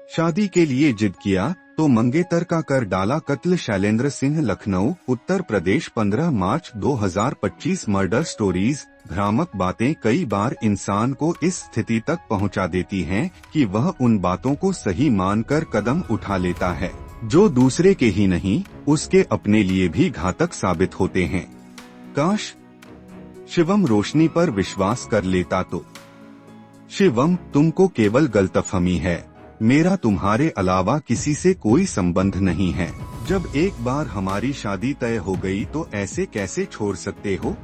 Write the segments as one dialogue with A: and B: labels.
A: शादी के लिए जिद किया तो मंगेतर का कर डाला कत्ल। शैलेंद्र सिंह, लखनऊ, उत्तर प्रदेश। 15 मार्च 2025। Murder stories. भ्रामक बातें कई बार इंसान को इस स्थिति तक पहुंचा देती हैं कि वह उन बातों को सही मानकर कदम उठा लेता है जो दूसरे के ही नहीं उसके अपने लिए भी घातक साबित होते हैं। काश शिवम रोशनी पर विश्वास कर लेता तो। शिवम, तुमको केवल गलतफहमी है, मेरा तुम्हारे अलावा किसी से कोई संबंध नहीं है। जब एक बार हमारी शादी तय हो गई तो ऐसे कैसे छोड़ सकते हो?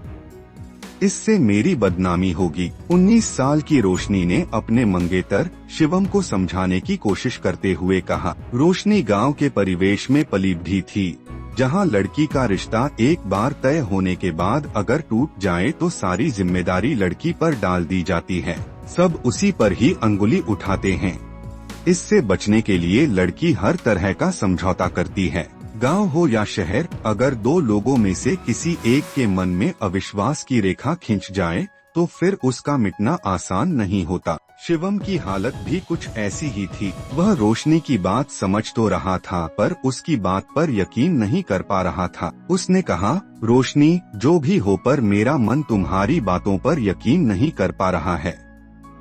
A: इससे मेरी बदनामी होगी। 19 साल की रोशनी ने अपने मंगेतर शिवम को समझाने की कोशिश करते हुए कहा। रोशनी गांव के परिवेश में पली बढ़ी थी, जहां लड़की का रिश्ता एक बार तय होने के बाद अगर टूट जाए तो सारी जिम्मेदारी लड़की पर डाल दी जाती है। सब उसी पर ही अंगुली उठाते हैं। इससे बचने के लिए लड़की हर तरह का समझौता करती है। गांव हो या शहर, अगर दो लोगों में से किसी एक के मन में अविश्वास की रेखा खिंच जाए तो फिर उसका मिटना आसान नहीं होता। शिवम की हालत भी कुछ ऐसी ही थी। वह रोशनी की बात समझ तो रहा था पर उसकी बात पर यकीन नहीं कर पा रहा था। उसने कहा, रोशनी, जो भी हो पर मेरा मन तुम्हारी बातों पर यकीन नहीं कर पा रहा है।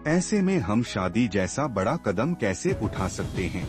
A: ऐसे में हम शादी जैसा बड़ा कदम कैसे उठा सकते हैं?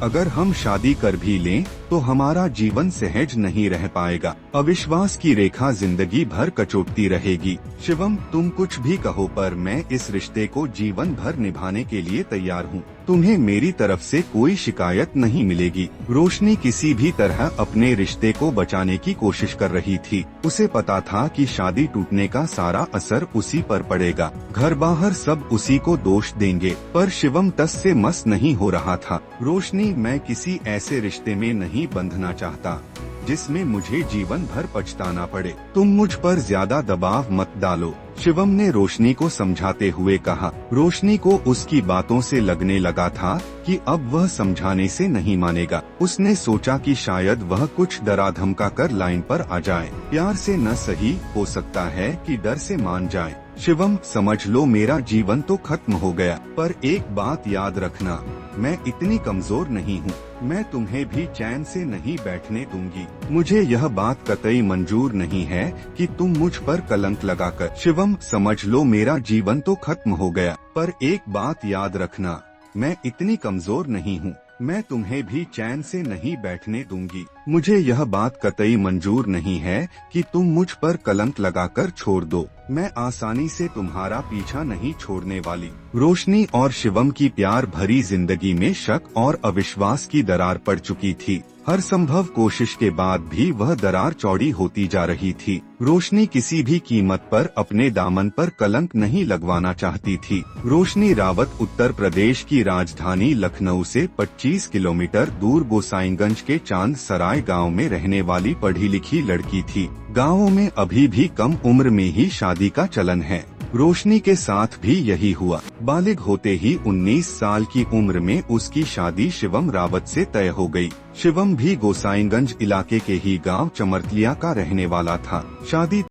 A: अगर हम शादी कर भी लें तो हमारा जीवन सहज नहीं रह पाएगा। अविश्वास की रेखा जिंदगी भर कचोटती रहेगी। शिवम, तुम कुछ भी कहो पर मैं इस रिश्ते को जीवन भर निभाने के लिए तैयार हूँ। तुम्हें मेरी तरफ से कोई शिकायत नहीं मिलेगी। रोशनी किसी भी तरह अपने रिश्ते को बचाने की कोशिश कर रही थी। उसे पता था कि शादी टूटने का सारा असर उसी पर पड़ेगा। घर बाहर सब उसी को दोष देंगे, पर शिवम टस से मस नहीं हो रहा था। रोशनी, मैं किसी ऐसे रिश्ते में नहीं बंधना चाहता जिसमें मुझे जीवन भर पछताना पड़े। तुम मुझ पर ज्यादा दबाव मत डालो, शिवम ने रोशनी को समझाते हुए कहा। रोशनी को उसकी बातों से लगने लगा था कि अब वह समझाने से नहीं मानेगा। उसने सोचा कि शायद वह कुछ डरा धमका कर लाइन पर आ जाए। प्यार से न सही हो सकता है कि डर से मान जाए। शिवम, समझ लो मेरा जीवन तो खत्म हो गया, पर एक बात याद रखना, मैं इतनी कमजोर नहीं हूँ। मैं तुम्हें भी चैन से नहीं बैठने दूंगी। मुझे यह बात कतई मंजूर नहीं है कि तुम मुझ पर कलंक लगाकर। शिवम, समझ लो मेरा जीवन तो खत्म हो गया, पर एक बात याद रखना, मैं इतनी कमजोर नहीं हूँ। मैं तुम्हें भी चैन से नहीं बैठने दूंगी। मुझे यह बात कतई मंजूर नहीं है कि तुम मुझ पर कलंक लगाकर छोड़ दो। मैं आसानी से तुम्हारा पीछा नहीं छोड़ने वाली। रोशनी और शिवम की प्यार भरी जिंदगी में शक और अविश्वास की दरार पड़ चुकी थी। हर संभव कोशिश के बाद भी वह दरार चौड़ी होती जा रही थी। रोशनी किसी भी कीमत पर अपने दामन पर कलंक नहीं लगवाना चाहती थी। रोशनी रावत उत्तर प्रदेश की राजधानी लखनऊ से 25 किलोमीटर दूर गोसाईगंज के चांद सराय गाँव में रहने वाली पढ़ी लिखी लड़की थी। गाँवों में अभी भी कम उम्र में ही शादी का चलन है। रोशनी के साथ भी यही हुआ। बालिग होते ही 19 साल की उम्र में उसकी शादी शिवम रावत से तय हो गई। शिवम भी गोसाईगंज इलाके के ही गांव चमरतलिया का रहने वाला था। शादी